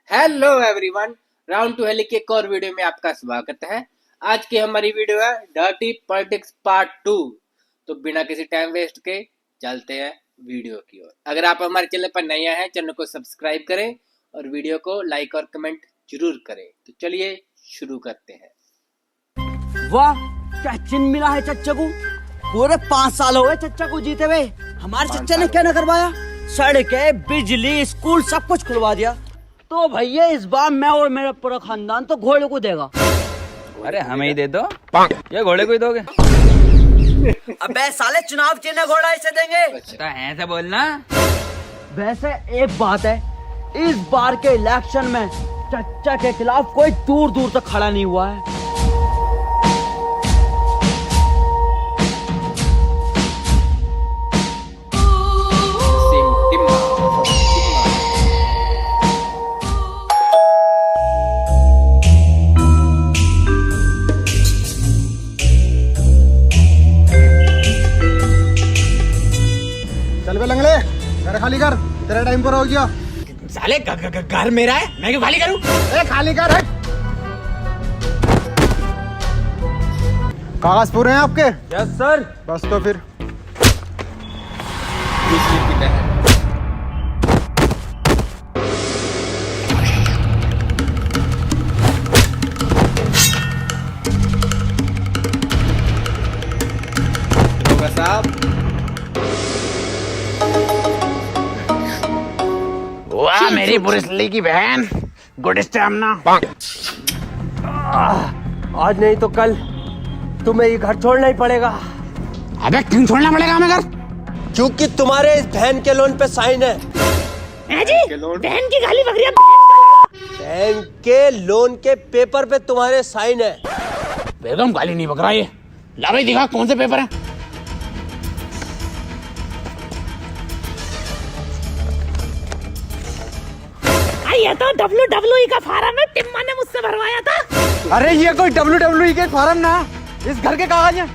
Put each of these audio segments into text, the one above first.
Hello everyone, round two हेली के एक और वीडियो में आपका स्वागत है। आज की हमारी वीडियो है डर्टी पॉलिटिक्स पार्ट 2। तो बिना किसी टाइम वेस्ट के चलते हैं वीडियो की ओर। अगर आप हमारे चैनल पर नए हैं, चैनल को सब्सक्राइब करें और वीडियो को लाइक और कमेंट जरूर करें। तो चलिए शुरू करते हैं। वाह, क्या चिन्ह मिला है चच्चा को। पूरे 5 साल हो गए चच्चा को जीते हुए। हमारे चच्चा ने क्या न करवाया। सड़कें, बिजली, स्कूल सब कुछ खुलवा दिया। तो भैया इस बार मैं और मेरा पूरा खानदान तो घोड़े को देगा। अरे हमें ही दे दो, ये घोड़े को ही दोगे? अबे साले, चुनाव चिन्ह घोड़ा इसे देंगे। तो ऐसे बोलना। वैसे एक बात है, इस बार के इलेक्शन में चच्चा के खिलाफ कोई दूर दूर तक खड़ा नहीं हुआ है। चल बे लंगड़े, घर खाली कर। तेरा टाइम पर हो गया। साले घर मेरा है, मैं क्यों खाली करूं? ए खाली कर। हट। कागज पूरे हैं आपके? Yes sir. बस तो फिर बिजली की लहर। दरोगा साहब, वाह मेरी पुलिसली की बहन, गुड स्टैमिना। आज नहीं तो कल तुम्हें ये घर छोड़ना ही पड़ेगा। अबे क्यों छोड़ना पड़ेगा हमें घर? क्योंकि तुम्हारे इस बहन के लोन पे साइन है। बहन की गाली बकरियां। बैंक के लोन के पेपर पे तुम्हारे साइन है। बेगम गाली नहीं बक रहा ये। ला भाई दिखा कौन से पेपर है। ये तो WWE का फार्म है, टिम्मा ने मुझसे भरवाया था। अरे ये कोई WWE के फॉर्म ना, इस घर के कागज हैं।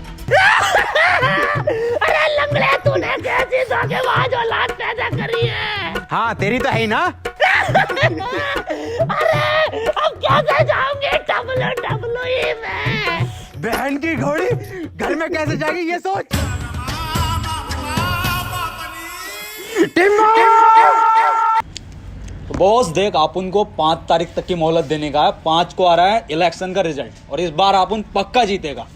अरे लंगड़े, तूने कैसी धोखेबाज औलाद पैदा करी है। हाँ तेरी तो है ही ना। अरे अब कैसे जाऊंगे WWE में? बहन की घोड़ी घर में कैसे जाएगी ये सोच। बॉस देख, आप उनको 5 तारीख तक की मोहलत देने का है। 5 को आ रहा है इलेक्शन का रिजल्ट और इस बार आप उन पक्का जीतेगा।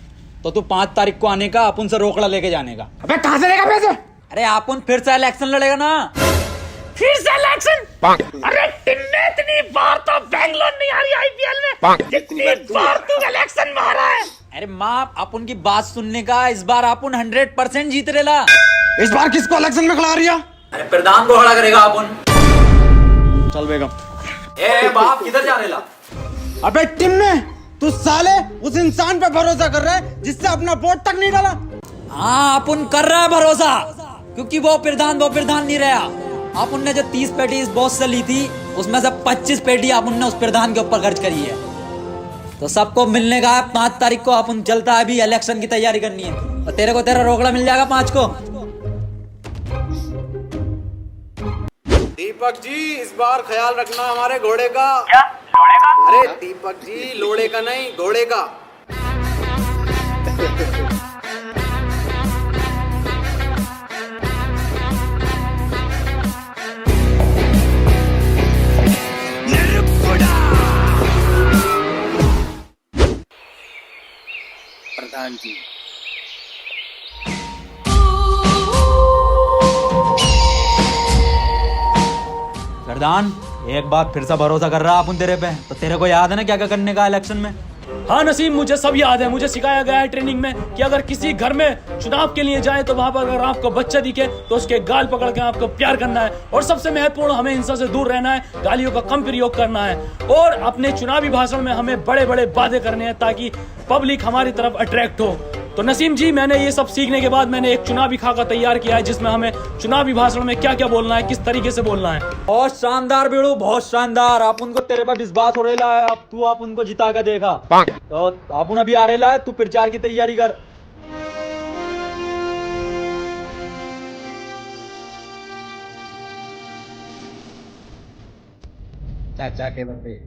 तो तू 5 तारीख को आने का, आप उनसे रोकड़ा लेके जाने का। अबे कहां से लेगा पैसे? अरे आप उन फिर से इलेक्शन लड़ेगा ना। फिर से इलेक्शन? अरे टिन्ने, इतनी बार तो बैंगलोर नहीं आ रही आईपीएल में, जितनी बार तू इलेक्शन में आ रहा है। अरे माँ, आप उनकी बात सुनने का। इस बार आप उन 100% जीत रेला। इस बार किसको इलेक्शन में खिला रही है? अरे प्रधान को खड़ा करेगा आप उन। चल बेगम। ए बाप, किधर जा रेला? अबे टिम्मे, तू साले उस इंसान पे भरोसा कर रहा है जिससे अपना वोट तक नहीं डाला। हाँ, आप उन कर रहा है भरोसा, क्योंकि वो प्रधान नहीं रहा। आप उनने जो 30 पेटी इस बॉस से ली थी, उसमें से 25 पेटी आप उनने उस प्रधान के ऊपर खर्च करी है। तो सबको मिलने का है 5 तारीख को। आप उन चलता है, अभी इलेक्शन की तैयारी करनी है। और तेरे को तेरा रोकड़ा मिल जाएगा 5 को। दीपक जी, इस बार ख्याल रखना हमारे घोड़े का। क्या लोड़े का? अरे दीपक जी, लोड़े का नहीं, घोड़े का। प्रधान जी, प्रधान एक बार फिर से भरोसा कर रहा है अपन तेरे पे। तो तेरे को याद है ना क्या क्या करने का इलेक्शन में? हाँ नसीम, मुझे सब याद है। मुझे सिखाया गया है ट्रेनिंग में कि अगर किसी घर में चुनाव के लिए जाए तो वहां पर अगर आपको बच्चा दिखे तो उसके गाल पकड़ के आपको प्यार करना है। और सबसे महत्वपूर्ण, हमें हिंसा से दूर रहना है, गालियों का कम प्रयोग करना है और अपने चुनावी भाषण में हमें बड़े बड़े वादे करने हैं ताकि पब्लिक हमारी तरफ अट्रैक्ट हो। तो नसीम जी, मैंने ये सब सीखने के बाद मैंने एक चुनावी खाका तैयार किया है जिसमें हमें चुनावी भाषण में क्या क्या बोलना है, किस तरीके से बोलना है। बहुत शानदार बीड़ू, बहुत शानदार। आप उनको तेरे पर विश्वास हो रहा है। अब तू आप उनको जिता कर देखा। तो आप अभी आ रहा है, तू प्रचार की तैयारी कर। चाचा के बंदे।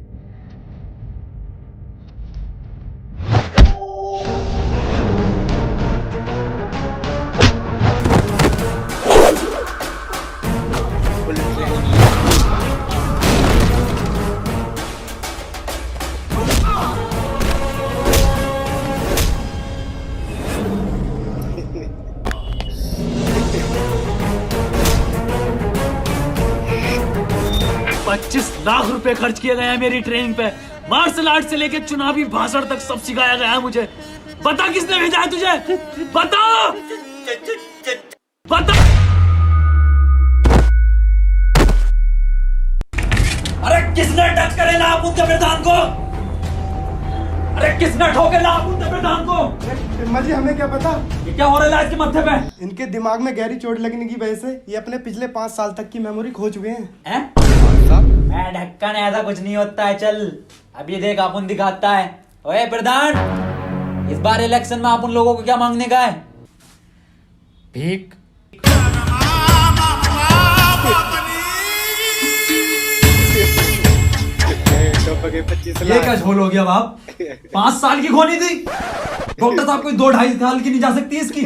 लाख रुपए खर्च किए गए हैं मेरी ट्रेनिंग पे। मार्शल आर्ट से लेके चुनावी भाषण तक सब सिखाया गया है मुझे। बता किसने भेजा है तुझे? बता बता। अरे किसने टच करे लापूत के प्रधान को? अरे किसने ठोके लापूत के प्रधान को? टिम्मा जी हमें क्या पता, ये क्या हो रहा है इसके माथे पे? इनके दिमाग में गहरी चोट लगने की वजह से ये अपने पिछले 5 साल तक की मेमोरी खो चुके हैं। ढक्कन ऐसा कुछ नहीं होता है। चल अभी देख अपन दिखाता है। ओए प्रधान, इस बार इलेक्शन में आप उन लोगों को क्या मांगने का है? भीख। ये क्या झोल हो गया बाप? 5 साल की खोनी थी। डॉक्टर साहब कोई 2-2.5 साल की नहीं जा सकती इसकी।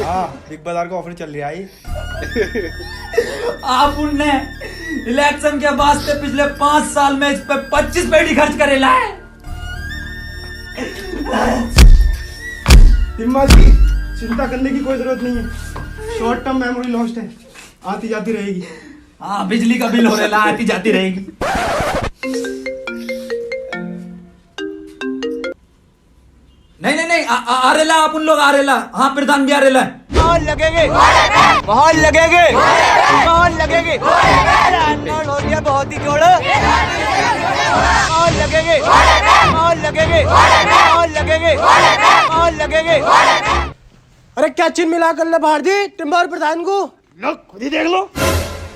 हाँ, बिग बाजार का ऑफर चल रहा है। आप उनने इलेक्शन के वास्ते पिछले 5 साल में इस पे 25 पेटी खर्च करे लाए। टिम्मा जी चिंता करने की कोई जरूरत नहीं है, शॉर्ट टर्म मेमोरी लॉस्ट है, आती जाती रहेगी। हाँ, बिजली का बिल हो रहा है, आती जाती रहेगी। नहीं आरेला आप उन लोग आरेला। हाँ प्रधान भी आरेला है। बहुत लगेंगे, बहुत लगेंगे, बहुत लगेंगे। हो गया बहुत ही जोड़। बहुत लगेंगे, बहुत लगेंगे, बहुत लगेंगे, बहुत लगेंगे। अरे क्या चिन्ह मिला कर ले भारती टिम्मा और प्रधान को? लो खुद ही देख लो।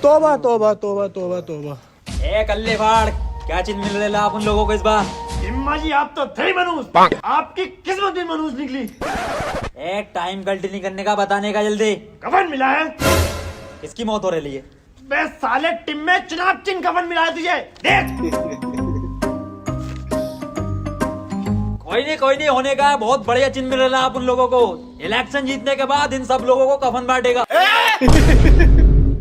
तोबा तोबा तोबा तोबा तोबा। ए कल्ले फाड़, क्या चीज मिल रहा है आप उन लोगों को इस बार? टिम्मा जी आप तो थे मनूस, आपकी किस्मत भी मनूस निकली। एक टाइम गलती नहीं करने का, बताने का जल्दी। कफन मिला है। किसकी मौत हो रही है? बे साले टिम में चुनाव चिन्ह कफन मिला है तुझे, देख। कोई नहीं होने का है। बहुत बढ़िया चिन्ह मिल रहा है आप उन लोगों को। इलेक्शन जीतने के बाद इन सब लोगों को कफन बांटेगा।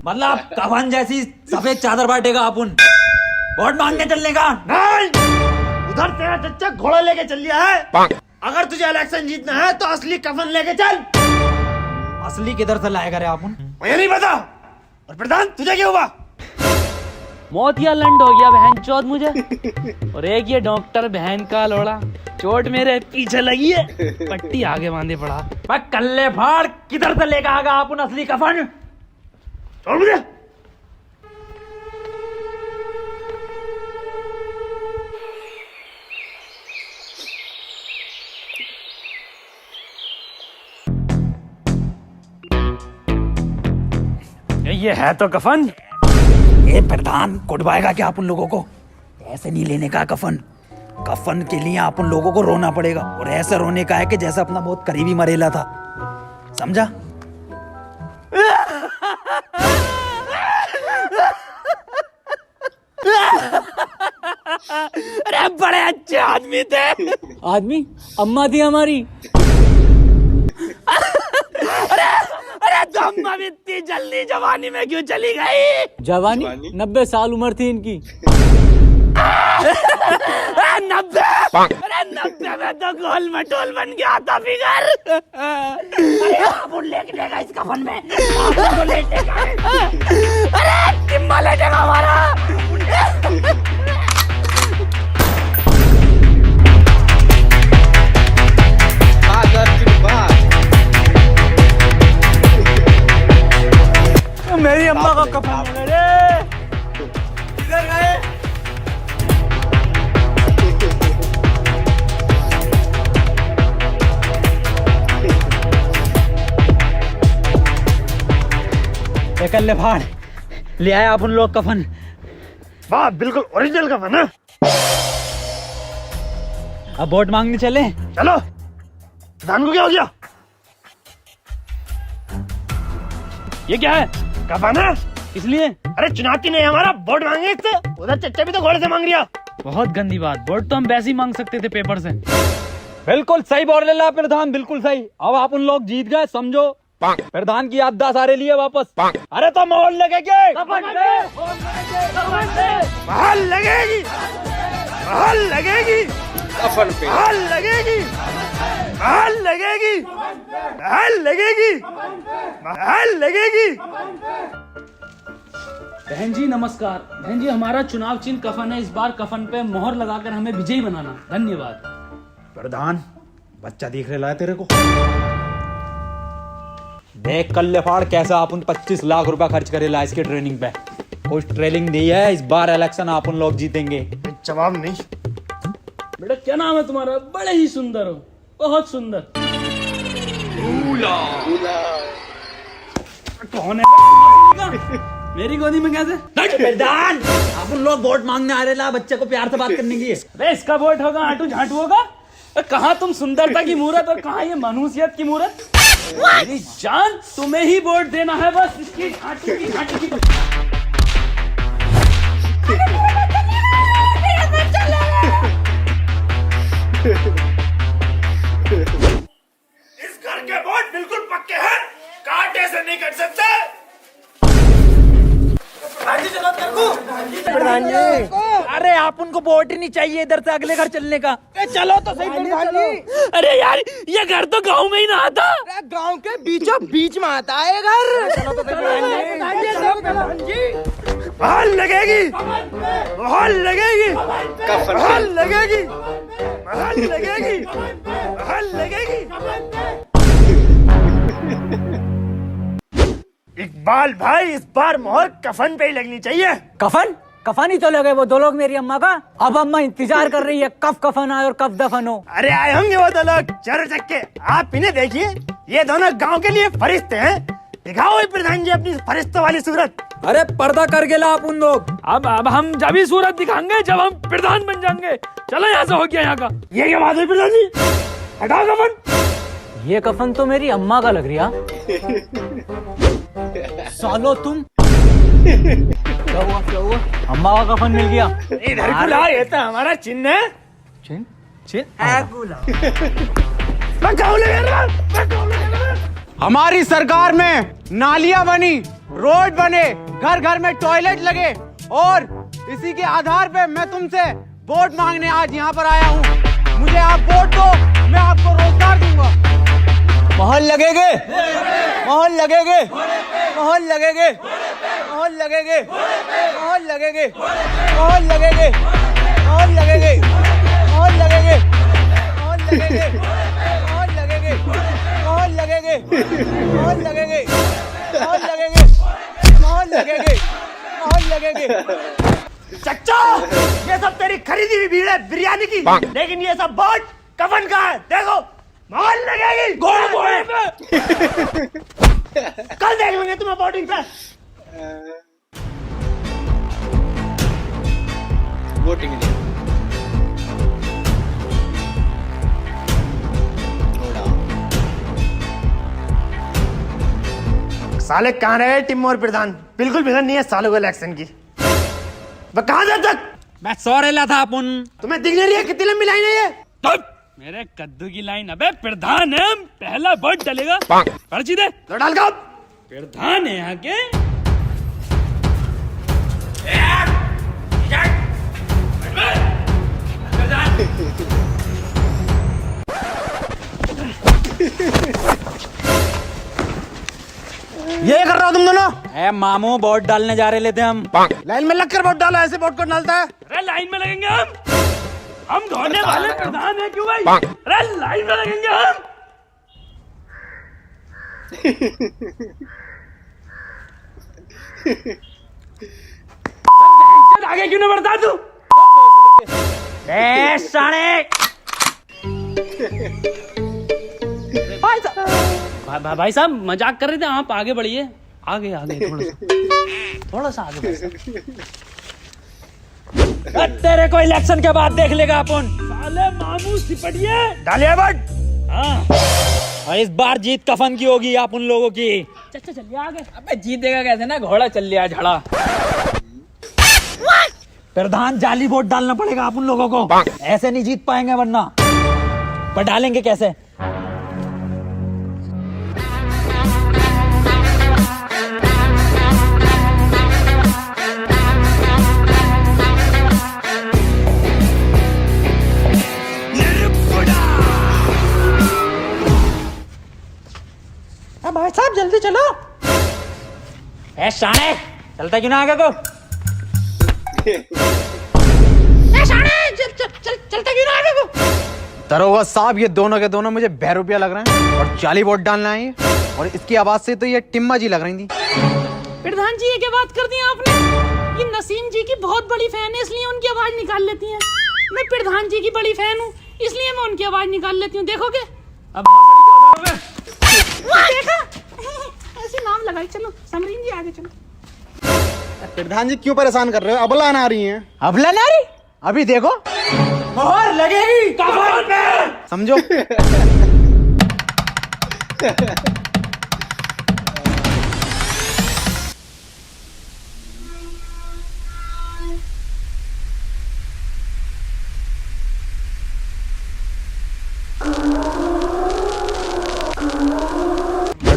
मतलब कफन जैसी सफेद चादर बांटेगा अपन। वोट मांगने चलने का नहीं, उधर तेरा चच्चा घोड़ा लेके चल लिया है। अगर तुझे इलेक्शन जीतना है तो असली कफन लेके चल। असली किधर से लाएगा रे अपन? मुझे नहीं पता। और प्रधान तुझे क्या हुआ? मौत या लंड हो गया बहन चौथ मुझे। और एक ये डॉक्टर बहन का लोड़ा, चोट मेरे पीछे लगी है, पट्टी आगे बांधे पड़ा। मैं कल्ले फाड़, किधर से लेकर आगा अपन असली कफन? छोड़ मुझे। ये है तो कफन। ए प्रधान, कुटवाएगा क्या आप उन लोगों को? ऐसे नहीं लेने का कफन। कफन के लिए आप उन लोगों को रोना पड़ेगा, और ऐसा रोने का है कि जैसा अपना बहुत करीबी मरेला था। समझा? अरे बड़े अच्छे आदमी थे। आदमी अम्मा थी हमारी। अरे तो अम्मा भी इतनी जल्दी जवानी में क्यों चली गई? जवानी 90 साल उम्र थी इनकी। 90 में तो गोल मटोल बन गया था फिगर। अरे आप लेटेगा इस कफन में, आप लेटेगा। अरे टिम्मा लेटेगा हमारा। मेरी अम्मा का कफन मेरे किधर गए? ले फाड़, ले आया आप उन लोग कफन। वाह, बिल्कुल ओरिजिनल कफन है। अब वोट मांगने चले। चलो। प्रधान को क्या हो गया? ये क्या है? कफन है। इसलिए अरे चुनाव की नहीं हमारा वोट मांगे इससे, उधर चच्चा भी तो घोड़े से मांग रहा। बहुत गंदी बात, वोट तो हम वैसे ही मांग सकते थे पेपर से। बिल्कुल सही बोल रहे प्रधान, बिल्कुल सही। अब आप उन लोग जीत गए समझो, प्रधान की याददाश्त सारे लिए वापस। अरे तो मोहर लगेगी, महल लगेगी, महल लगेगी, कफन पे महल लगेगी, महल लगेगी, महल लगेगी, महल लगेगी। बहन जी नमस्कार। बहन जी हमारा चुनाव चिन्ह कफन है, इस बार कफन पे मोहर लगाकर हमें विजयी बनाना। धन्यवाद। प्रधान बच्चा दिख रहा है तेरे को? देख कल्ले फाड़ कैसा अपन 25 लाख रुपया खर्च करेला इसके ट्रेनिंग पे। कुछ ट्रेनिंग दी है, इस बार इलेक्शन अपन लोग जीतेंगे। जवाब नहीं। बेटा क्या नाम है तुम्हारा? बड़े ही सुंदर हो, बहुत सुंदर। कौन है? मेरी गोदी में कैसे? प्रधान अपन लोग वोट मांगने आ रहे ला, बच्चे को प्यार से बात करने की। अरे इसका वोट होगा, आटू झाटू होगा। कहाँ तुम सुंदरता की मूरत और कहाँ ये मनुष्यत की मूरत। मेरी जान, तुम्हें ही वोट देना है बस। इसकी झाटू की झाटू की इस घर के वोट बिल्कुल पक्के हैं, कांटे से नहीं कट सकते। प्रधान जी, अरे आप उनको वोट ही नहीं चाहिए इधर से अगले घर चलने का। चलो तो सही प्रधान जी। अरे यार ये घर तो गांव में ही ना आता। गांव के बीचों बीच में आता है घर। चलो तो प्रधान जी। महल लगेगी, महल लगेगी, कफन महल लगेगी, महल लगेगी, महल लगेगी। इकबाल भाई इस बार मोहर कफन पे ही लगनी चाहिए। कफन कफन ही तो लगे वो दो लोग मेरी अम्मा का। अब अम्मा इंतजार कर रही है कब कफन आए और कब दफन हो। अरे आए होंगे वो दो लोग चर चक्के। आप इन्हें देखिए, ये दोनों गांव के लिए फरिश्ते हैं। दिखाओ प्रधान जी अपनी फरिश्तों वाली सूरत। अरे पर्दा कर गेला आप उन लोग। अब हम जब ही सूरत दिखाएंगे जब हम प्रधान बन जाएंगे। चलो यहाँ से हो गया यहाँ का। ये क्या बात है प्रधान जी? हटाओ कफन। ये कफन तो मेरी अम्मा का लग रहा। सालो तुम क्या हुआ क्या हुआ? अम्मा का कफन मिल गया। इधर को लाओ, ये तो हमारा चिन्ह है। चिन्ह चिन्ह मैं गाँव ले रहा, मैं गाँव ले रहा। हमारी सरकार में नालियां बनी, रोड बने, घर घर में टॉयलेट लगे और इसी के आधार पे मैं तुमसे वोट मांगने आज यहाँ पर आया हूँ। मुझे आप वोट दो, मैं आपको रोजगार दूंगा। मोहर लगेगे, मोहर लगेगे, मोहर लगेगे, मोहर लगेगे, मोहर लगेगे, मोहर लगेगे, मोहर लगेगे, मोहर लगेगे, मोहर लगेगे, मोहर लगेगे, मोहर लगेगे, मोहर लगेगे, मोहर लगेगे, मोहर लगेगे, मोहर लगेगे। चच्चा ये सब तेरी खरीदी हुई भीड़ है बिरयानी की, लेकिन ये सब वोट कफन का है। देखो मोहर लगेगी घोड़े घोड़े पे। कल देख लेंगे तुम्हें वोटिंग पे। वोटिंग नहीं साले कहाँ रहे टिम्मो और प्रधान? बिल्कुल फिक्र नहीं है सालों को इलेक्शन की। वह कहाँ जब तक? मैं सो रहा था अपन। तुम्हें दिख नहीं रही है कितनी लंबी लाइन है ये? मेरे कद्दू की लाइन। अबे प्रधान है, पहला वोट डलेगा। पर्ची दे तो डाल का प्रधान है यहाँ के। ये कर रहा हो तुम दोनों? ए मामू वोट डालने जा रहे थे हम। लाइन में लगकर वोट डालो, ऐसे वोट को डालता है। अरे लाइन में लगेंगे हम धोने वाले प्रधान है क्यों भाई? अरे लाइन में लगेंगे हम। आगे क्यों नहीं बढ़ता तू? साले भाई साहब मजाक कर रहे थे, आप आगे बढ़िए। आगे आगे थोड़ा सा आगे तेरे को इलेक्शन के बाद देख लेगा अपन। साले मामू सिपटिए। डालिए वोट। हाँ और इस बार जीत कफन की होगी आप उन लोगों की। चचा चलिए आगे। अबे जीतेगा कैसे ना, घोड़ा चल लिया झड़ा। प्रधान जाली वोट डालना पड़ेगा आप उन लोगों को, ऐसे नहीं जीत पाएंगे वरना। पर डालेंगे कैसे? भाई साहब जल्दी चलो। ए शाने, चलता क्यों ना आगे को? चलता क्यों ना आगे को? दरोगा साहब, ये दोनों के दोनों मुझे बहरूपिया लग रहे हैं और जाली वोट डालना है और इसकी आवाज से तो ये टिम्मा जी लग रही थी। प्रधान जी ये क्या बात कर दी आपने? ये नसीम जी की बहुत बड़ी फैन है इसलिए उनकी आवाज निकाल लेती हैं। मैं प्रधान जी की बड़ी फैन हूँ इसलिए मैं उनकी आवाज निकाल लेती हूँ। देखोगे अब देखा ऐसे नाम लगाई। चलो समरीन जी आगे चलो। प्रधान जी क्यों परेशान कर रहे हो? अबला आ रही हैं। अबला आ रही? अभी देखो मोहर लगेगी कफन पे, समझो।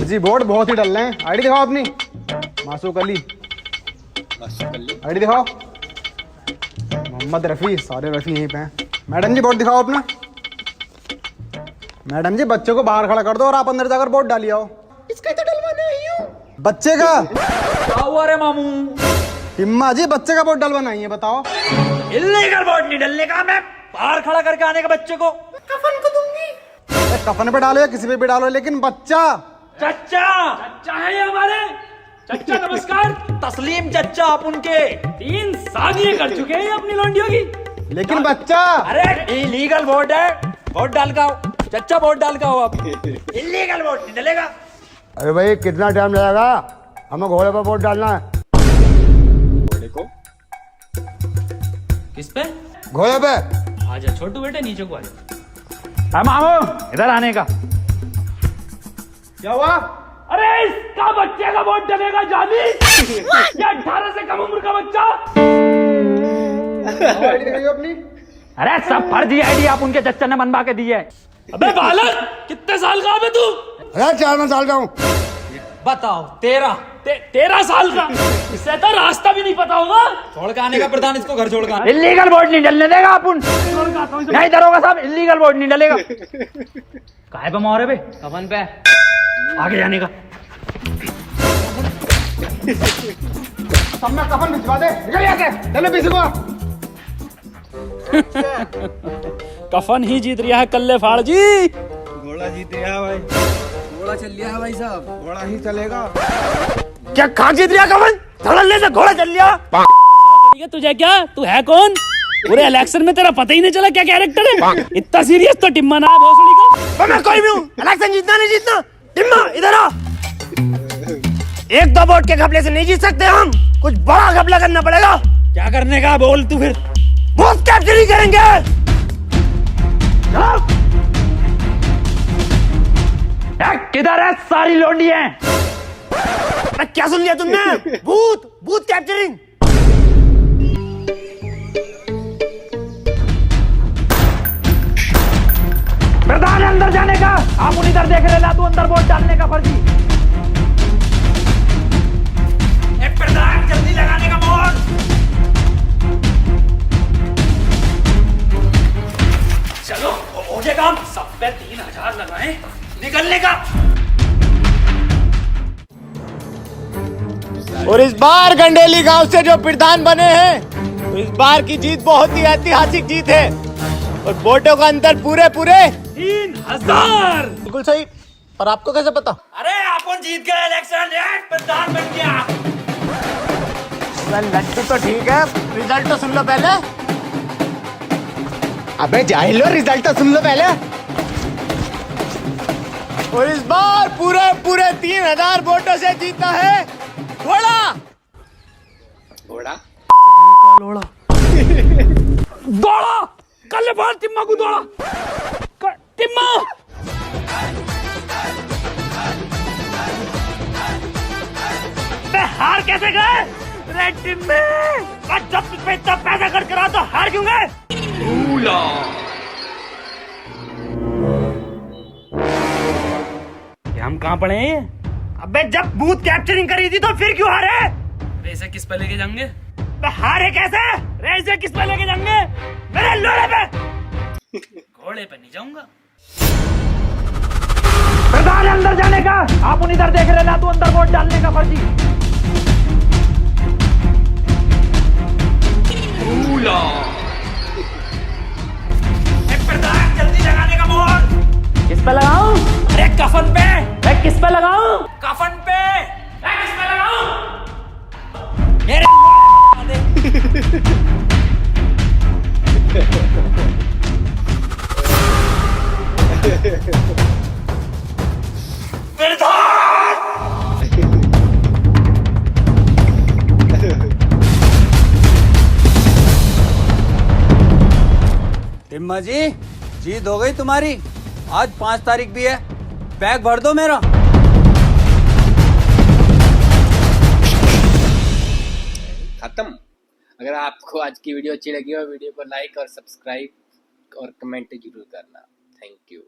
जी वोट बहुत ही डल रहे हैं। आईडी दिखाओ अपनी। मासूक अली आईडी दिखाओ। मोहम्मद रफी, सारे रफी यहीं पे हैं। मैडम जी वोट दिखाओ अपना। मैडम जी बच्चे को बाहर खड़ा कर दो और आप अंदर जाकर वोट डालिए आओ। इसका तो डलवाना ही हूँ। बच्चे का क्या हुआ रे मामू? हिम्मा जी बच्चे का वोट डलवाना ही है, बताओ। इल्लीगल वोट नहीं डलने का, मैं बाहर खड़ा करके आने का बच्चे को। कफन को दूंगी। कफन पे डालो या किसी पे भी डालो, लेकिन बच्चा। चचा है ये हमारे। चचा नमस्कार। तस्लीम चचा आप उनके 3 शादी कर चुके हैं अपनी लौंडियों की। लेकिन बच्चा। अरे इलीगल वोट है, वोट डाल का आओ चचा, वोट डाल का आओ आप। इलीगल वोट नहीं डलेगा। अरे भाई कितना टाइम लगेगा? हमें घोड़े पर वोट डालना है। घोड़े को किस पे? घोड़े पे। आजा छोटू बेटे नीचे को आजा। मामू इधर आने का। क्या हुआ? अरे इसका बच्चे का वोट डलेगा जाली। ये 18 से कम उम्र का बच्चा। आईडी दिखाइए अपनी। अरे सब फर्जी आईडी आप उनके चचा ने बनवा के दी है। अबे बालक कितने साल का है तू? अरे 4 साल का हूँ। बताओ 13। 13 साल का? इससे तो रास्ता भी नहीं पता होगा। छोड़ के आने का प्रधान, इसको घर छोड़ के। इलीगल वोट नहीं डलने देगा अपन। नहीं दरोगा साहब, इलीगल वोट नहीं डलेगा। काहे पे मोहरे पे? कफन पे आगे जाने का। सब में कफन भिजवा दे। निकल यहाँ से। चलो पीछे को। कफन ही जीत रहा है कल्ले फाड़ जी। घोड़ा जीत गया भाई। घोड़ा चल लिया है भाई साहब। घोड़ा ही चलेगा। क्या कहाँ जीत रहा कफन? धड़ल्ले से घोड़ा चल लिया। तुझे क्या, तू है कौन? पूरे इलेक्शन में तेरा पता ही नहीं चला क्या कैरेक्टर है। इतना सीरियस तो टिम्मा ना भोसड़ी का। मैं कोई भी हूँ, इलेक्शन जीतना नहीं जीतना। टिम्मा इधर आ। 1-2 वोट के घपले से नहीं जीत सकते हम, कुछ बड़ा घपला करना पड़ेगा। क्या करने का बोल तू फिर? बूथ कैप्चरिंग करेंगे। किधर है सारी लोंडी हैं? क्या सुन लिया तुमने? Booth capturing. प्रधान अंदर जाने का, आप उन इधर देख लेना, तू अंदर वोट डालने का फर्जी। प्रधान जल्दी लगाने का वोट। चलो हो गया काम। सब पे 3000 लगाए, निकलने का। और इस बार गंडेली गांव से जो प्रधान बने हैं, तो इस बार की जीत बहुत ही ऐतिहासिक जीत है और वोटों का अंतर पूरे 3000। बिल्कुल सही। पर आपको कैसे पता? अरे अपन जीत गए इलेक्शन, प्रधान बन गया। लड्डू तो ठीक है, रिजल्ट तो सुन लो पहले। अबे जाहिलो, रिजल्ट तो सुन लो पहले। और इस बार पूरे 3000 वोटों से जीता है घोड़ा। घोड़ा दौड़ा कल बार टिम्मा को दौड़ा। टिम्मा अबे हार कैसे गए? रेड टीम में जब तुझ पे इतना पैसा खर्च करा तो हार क्यों गए? हम कहाँ पड़े हैं? अबे जब बूथ कैप्चरिंग करी थी तो फिर क्यों हारे? इसे किस पे लेके जाएंगे? अबे हारे कैसे? इसे किस पे लेके जाएंगे? मेरे लोड़े पे। घोड़े पे नहीं जाऊंगा। प्रधान अंदर जाने का, आप उन इधर देख रहे ना, तो अंदर वोट डालने का फर्जी। प्रधान जल्दी लगाने का मोहर। किस पे लगाऊं? अरे कफन पे। किस पे लगाऊं? कफन पे। किस पे लगाऊं? मेरे टिम्मा जी, जीत हो गई तुम्हारी। आज 5 तारीख भी है, बैग भर दो मेरा। खत्म। अगर आपको आज की वीडियो अच्छी लगी हो वीडियो को लाइक और सब्सक्राइब और कमेंट जरूर करना। Thank you.